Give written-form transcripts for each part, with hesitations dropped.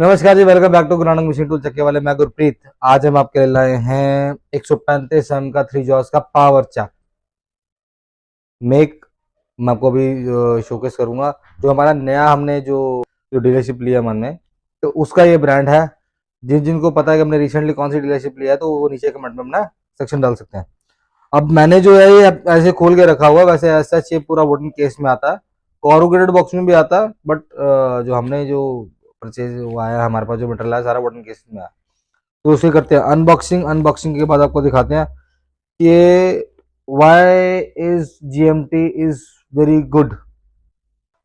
नमस्कार जी, welcome back to Guru Nanak machine tool चक्के वाले। मैं गुरप्रीत। आज हम आपके लिए लाए हैं 135 एम का 3 जॉस का पावर चक मेक। मैं आपको अभी शोकेस करूंगा जो हमारा नया हमने जो जो डीलरशिप लिया मन में, तो उसका ये ब्रांड है। जिनको पता है कि हमने रिसेंटली कौन सी डीलरशिप लिया है तो वो नीचे कमेंट में अपना सेक्शन डाल सकते हैं। अब मैंने जो है ये ऐसे खोल के रखा हुआ है, वैसे ऐसा ये पूरा वुडन केस में आता है, कॉरुगेटेड बॉक्स में भी आता है, बट जो हमने जो परचेज हुआ है, हमारे पास जो मटेरियल है सारा वुडन केस में आया। तो उसे करते हैं अनबॉक्सिंग। अनबॉक्सिंग के बाद आपको दिखाते हैं कि why is GMT is very good.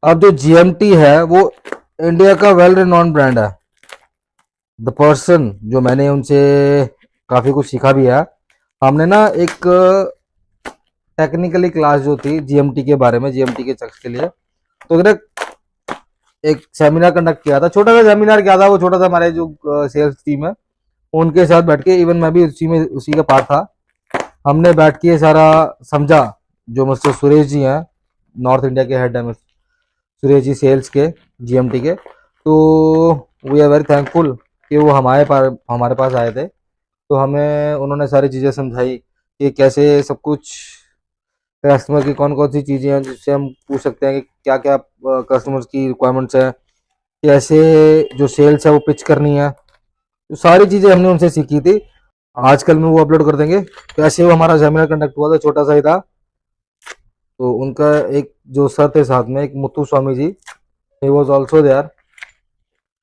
अब जो जीएमटी है वो इंडिया का वेल रिनोन ब्रांड है। द पर्सन जो मैंने उनसे काफी कुछ सीखा भी है। हमने ना एक टेक्निकली क्लास जो थी जीएमटी के बारे में, जीएमटी के चक्स के लिए, तो ना एक सेमिनार कंडक्ट किया था। छोटा सा सेमिनार किया था, वो छोटा सा हमारे जो सेल्स टीम है उनके साथ बैठ के, इवन मैं भी उसी का पार्ट था। हमने बैठ के सारा समझा। जो मिस्टर सुरेश जी हैं, नॉर्थ इंडिया के हेड है सुरेश जी सेल्स के, जीएमटी के, तो वी आर वेरी थैंकफुल कि वो हमारे पास आए थे। तो हमें उन्होंने सारी चीज़ें समझाई कि कैसे सब कुछ, कस्टमर की कौन कौन सी चीज़ें हैं जिससे हम पूछ सकते हैं कि क्या क्या कस्टमर्स की रिक्वायरमेंट्स है, कैसे जो सेल्स है वो पिच करनी है। तो सारी चीज़ें हमने उनसे सीखी थी। आजकल में वो अपलोड कर देंगे। तो ऐसे वो हमारा सेमिनार कंडक्ट हुआ था, छोटा सा ही था। तो उनका एक जो सर थे साथ में, एक Muthu Swami ji, he was also there.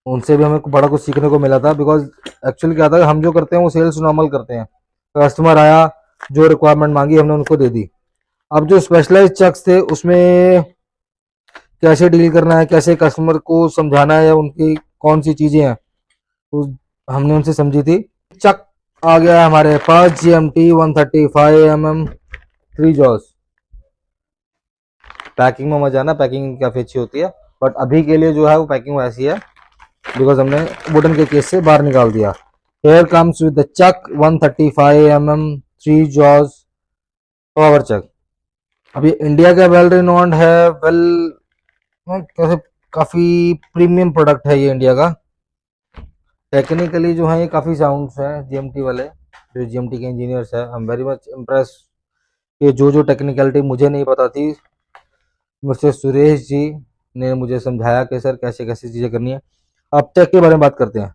उनसे भी हमें बड़ा कुछ सीखने को मिला था। बिकॉज एक्चुअली क्या था, हम जो करते हैं वो सेल्स नॉर्मल करते हैं। कस्टमर आया, जो रिक्वायरमेंट मांगी हमने उनको दे दी। अब जो स्पेशलाइज चेक्स थे उसमें कैसे डील करना है, कैसे कस्टमर को समझाना है, या उनकी कौन सी चीज़ें हैं, तो हमने उनसे समझी थी। चक आ गया है हमारे पास GMT 135 mm 3 जॉस। पैकिंग में मजा आना, पैकिंग काफ़ी अच्छी होती है, बट अभी के लिए जो है वो पैकिंग ऐसी है बिकॉज हमने वुडन के केस से बाहर निकाल दिया। Here comes with the chuck 135 mm 3 jaws power chuck. अभी इंडिया का वेल रिनोन्ड है, वेल कैसे, काफ़ी प्रीमियम प्रोडक्ट है ये इंडिया का। टेक्निकली जो है ये काफ़ी साउंड्स हैं जीएमटी वाले, जो जीएमटी के इंजीनियर्स हैं। I am very much impress कि जो जो टेक्निकलिटी मुझे नहीं पता थी, मुझसे सुरेश जी ने मुझे समझाया कि सर कैसे कैसे चीज़ें करनी है। अब चक के बारे में बात करते हैं।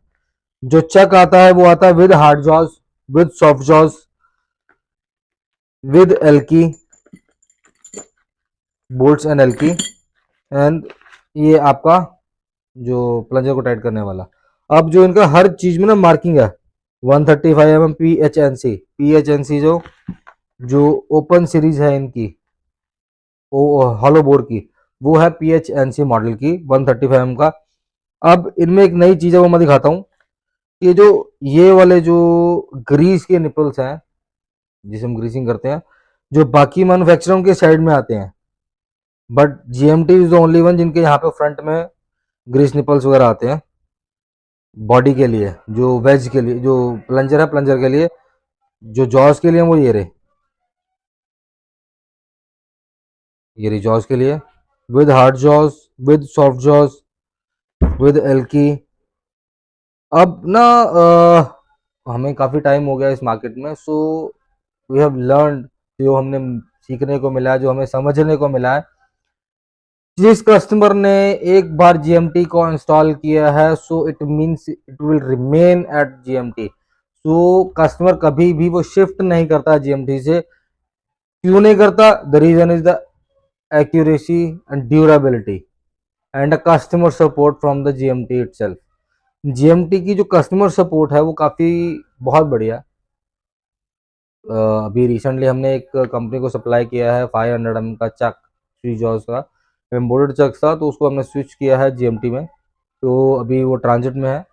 जो चक आता है वो आता है with hard jaws, with soft jaws, with Allen key bolts and Allen key, and ये आपका जो प्लंजर को टाइट करने वाला। अब जो इनका हर चीज में ना मार्किंग है 135 mm PHNC जो जो ओपन सीरीज है इनकी, वो हॉलो बोर की, वो है PHNC मॉडल की 135 का। अब इनमें एक नई चीज है, वो मैं दिखाता हूँ। ये जो ये वाले जो ग्रीस के निपल्स हैं जिसे हम ग्रीसिंग करते हैं, जो बाकी मैन्युफैक्चररों के साइड में आते हैं, but GMT is the only one जिनके यहाँ पे फ्रंट में ग्रीस निपल्स वगैरह आते हैं बॉडी के लिए। जो वेज के लिए, जो प्लंजर है प्लंजर के लिए, जो जॉस के लिए वो ये रही जॉस के लिए, with hard jaws, with soft jaws, with Allen key. अब ना हमें काफ़ी टाइम हो गया इस मार्केट में, सो वी हैव लर्न, जो हमने सीखने को मिला है, जो हमें समझने को मिला है, जिस कस्टमर ने एक बार GMT को इंस्टॉल किया है, so it means it will remain at GMT। So customer कभी भी वो शिफ्ट नहीं करता GMT से। क्यों नहीं करता? The reason is the accuracy and durability and a customer support from the GMT itself. GMT की जो कस्टमर सपोर्ट है वो काफ़ी बहुत बढ़िया है। अभी रिसेंटली हमने एक कंपनी को सप्लाई किया है 500 mm का चक, 3 जॉस का एम्बोर्डेड चक था, तो उसको हमने स्विच किया है GMT में। तो अभी वो ट्रांजिट में है।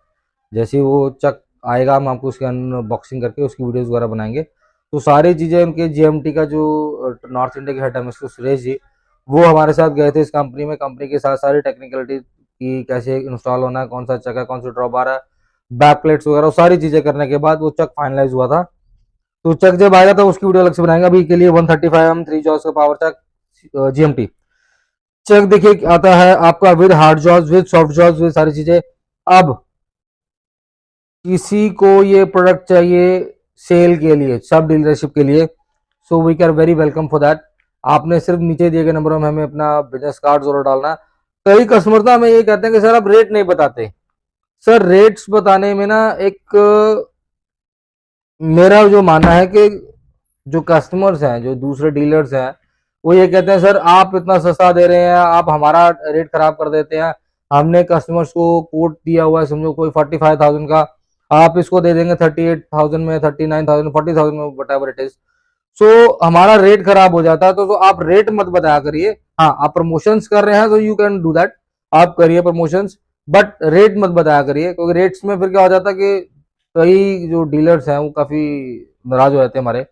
जैसे ही वो चक आएगा हम आपको उसकी अनबॉक्सिंग करके उसकी वीडियोस वगैरह बनाएंगे। तो सारी चीज़ें उनके GMT का जो नॉर्थ इंडिया के हेड है मिस्टर सुरेश जी, वो हमारे साथ गए थे इस कंपनी में। कंपनी के साथ सारी टेक्निकलिटी की, कैसे इंस्टॉल होना है, कौन सा चक है, कौन सा ड्रॉप आ रहा है, बैक प्लेट्स वगैरह, सारी चीज़ें करने के बाद वो चक फाइनलाइज हुआ था। तो चक जब आएगा तो उसकी वीडियो अलग से बनाएंगे। अभी के लिए 135 mm 3 जॉस का पावर चक GMT चक देखिए आता है आपका with hard jaws, with soft jaws, with सारी चीजें। अब किसी को ये प्रोडक्ट चाहिए सेल के लिए, सब डीलरशिप के लिए, so we care very welcome for that. आपने सिर्फ नीचे दिए गए नंबरों में हमें अपना बिजनेस कार्ड जरूर डालना। कई कस्टमर तो हमें ये कहते हैं कि सर आप रेट नहीं बताते। सर रेट्स बताने में ना एक मेरा जो मानना है कि जो कस्टमर्स हैं, जो दूसरे डीलर्स हैं, वो ये कहते हैं सर आप इतना सस्ता दे रहे हैं, आप हमारा रेट खराब कर देते हैं। हमने कस्टमर्स को कोट दिया हुआ है, समझो कोई 45,000 का, आप इसको दे देंगे 38,000 में, 39,000, 40,000 में, वट एवर इट इज। सो हमारा रेट खराब हो जाता है। तो आप रेट मत बताया करिए। हाँ, आप प्रमोशंस कर रहे हैं तो यू कैन डू दैट, आप करिए प्रमोशंस, बट रेट मत बताया करिए, क्योंकि रेट्स में फिर क्या हो जाता है कि कई जो डीलर्स हैं वो काफी नाराज हो जाते हैं हमारे।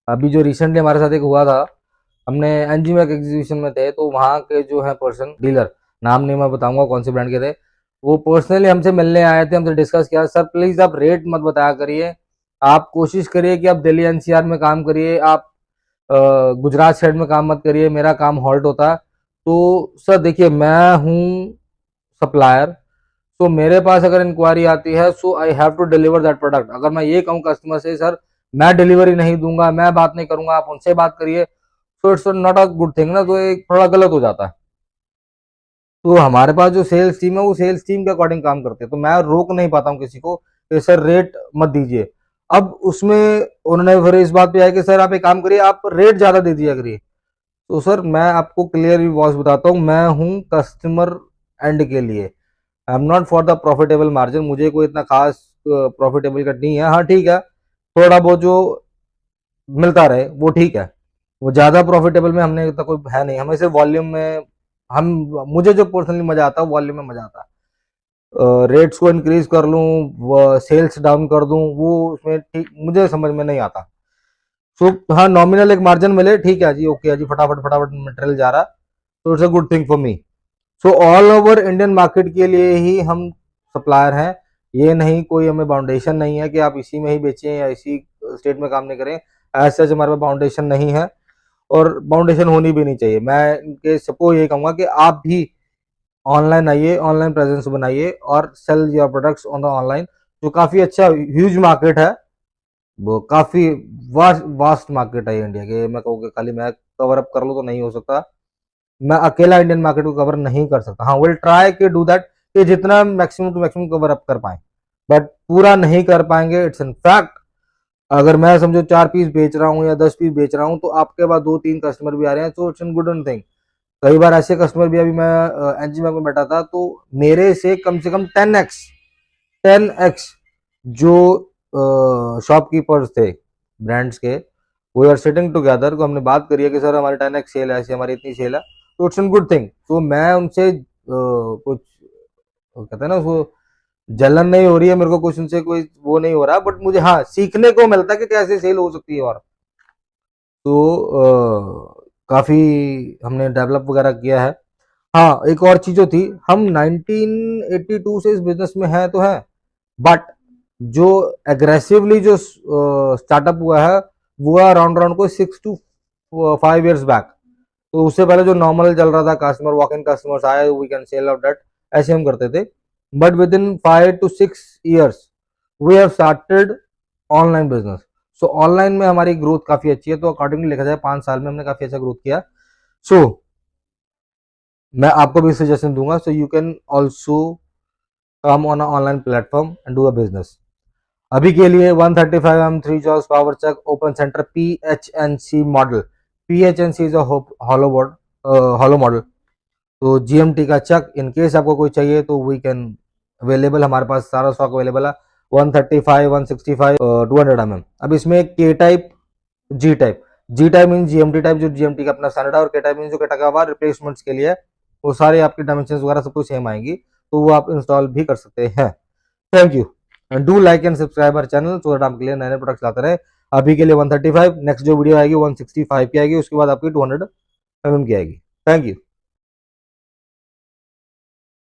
अभी जो रिसेंटली हमारे साथ एक हुआ था, हमने एनजीमैक एग्जीबिशन में थे, तो वहाँ के जो है पर्सन डीलर, नाम नहीं मैं बताऊंगा कौन से ब्रांड के थे, वो पर्सनली हमसे मिलने आए थे, हमसे डिस्कस किया, सर प्लीज आप रेट मत बताया करिए, आप कोशिश करिए कि आप दिल्ली एनसीआर में काम करिए, आप गुजरात साइड में काम मत करिए, मेरा काम हॉल्ट होता है। तो सर देखिए, मैं हूँ सप्लायर, तो मेरे पास अगर इंक्वायरी आती है, so I have to deliver that product. अगर मैं ये कहूँ कस्टमर से सर मैं डिलीवरी नहीं दूंगा, मैं बात नहीं करूंगा, आप उनसे बात करिए, so it's not a good thing ना, तो एक थोड़ा गलत हो जाता है। तो हमारे पास जो सेल्स टीम है वो सेल्स टीम के अकॉर्डिंग काम करते हैं, तो मैं रोक नहीं पाता हूँ किसी को कि सर रेट मत दीजिए। अब उसमें उन्होंने फिर इस बात पे आया कि सर आप एक काम करिए, आप रेट ज्यादा दे दिया करिए। तो सर मैं आपको क्लियर वॉइस बताता हूँ, मैं हूँ कस्टमर एंड के लिए, I am not for the profitable margin. मुझे कोई इतना खास प्रॉफिटेबल कट नहीं है। हाँ ठीक है, थोड़ा बहुत जो मिलता रहे वो ठीक है, वो ज्यादा प्रॉफिटेबल में हमने इतना कोई है नहीं, हमें सिर्फ वॉल्यूम में, हम मुझे जो पर्सनली मजा आता है वॉल्यूम में मजा आता है। रेट्स को इंक्रीज कर लूँ, सेल्स डाउन कर दूं, वो उसमें ठीक मुझे समझ में नहीं आता। सो हाँ, नॉमिनल एक मार्जिन मिले, ठीक है जी, ओके है जी, फटाफट फटाफट मटेरियल जा रहा, तो it's a good thing for me. So all over Indian market के लिए ही हम सप्लायर हैं, ये नहीं कोई हमें बाउंडेशन नहीं है कि आप इसी में ही बेचें या इसी स्टेट में काम नहीं करें, ऐसा हमारे पास बाउंडेशन नहीं है, और बाउंडेशन होनी भी नहीं चाहिए। मैं इनके सबको ये कहूंगा कि आप भी ऑनलाइन आइए, ऑनलाइन प्रेजेंस बनाइए और sell your products on the online, जो काफी अच्छा ह्यूज मार्केट है, वो काफी वास्ट मार्केट है इंडिया के। मैं कहूँ खाली मैं कवर अप कर लूँ तो नहीं हो सकता, मैं अकेला इंडियन मार्केट को कवर नहीं कर सकता। हाँ, विल ट्राई कि डू दैट, कि जितना maximum to maximum cover up कर पाए, बट पूरा नहीं कर पाएंगे, इट्स इन फैक्ट। अगर मैं समझो 4 पीस बेच रहा हूँ या 10 पीस बेच रहा हूँ, तो आपके पास 2-3 कस्टमर भी आ रहे हैं, तो इट्स इन गुड थिंग। कई बार ऐसे कस्टमर भी, अभी मैं एनजीएम में बैठा था, तो मेरे से कम 10x जो शॉपकीपर्स थे ब्रांड्स के, वो आर सिटिंग टुगेदर, को हमने बात करी है कि सर हमारी 10x सेल है, ऐसी हमारी इतनी सेल है, तो इट्स एन गुड थिंग। तो मैं उनसे कुछ वो कहते हैं ना, उसको जलन नहीं हो रही है मेरे को, कुछ उनसे कोई वो नहीं हो रहा, बट मुझे हाँ सीखने को मिलता है कि कैसे सेल हो सकती है। और तो काफी हमने डेवलप वगैरह किया है। हाँ, एक और चीज जो थी, हम 1982 से इस बिजनेस में हैं तो हैं, बट जो एग्रेसिवली जो स्टार्टअप हुआ है वो अराउंड अराउंड को 6 to 5 years बैक। तो उससे पहले जो नॉर्मल चल रहा था, कस्टमर वॉक इन कस्टमर्स आए, we can sell out that, ऐसे हम करते थे। But within 5 to 6 years we have started online business. So online में हमारी ग्रोथ काफी अच्छी है, तो अकॉर्डिंगली देखा जाए 5 साल में हमने काफी अच्छा ग्रोथ किया। सो मैं आपको भी सजेशन दूंगा, so you can also come on online platform and do a business. अभी के लिए 135mm 3 jaws power chuck open center PHNC model, PHNC is hollow model, तो GMT का चक इन केस आपको कोई चाहिए तो वी कैन अवेलेबल, हमारे पास सारा स्टॉक अवेलेबल है। 135, 165, 200mm। अब इसमें K टाइप, जी टाइप मीन GMT टाइप, जो GMT का अपना स्टैंडर्ड है, और K टाइप मीन जो K का रिप्लेसमेंट्स के लिए, वो सारे आपके डायमेंशन वगैरह सब कुछ सेम आएंगी, तो वो आप इंस्टॉल भी कर सकते हैं। Thank you, and do like and subscribe our channel, so that आपके लिए नए नए प्रोडक्ट्स लाते रहे। अभी के लिए 135, नेक्स्ट जो वीडियो आएगी 165 की आएगी, उसके बाद आपकी 200mm की आएगी। Thank you.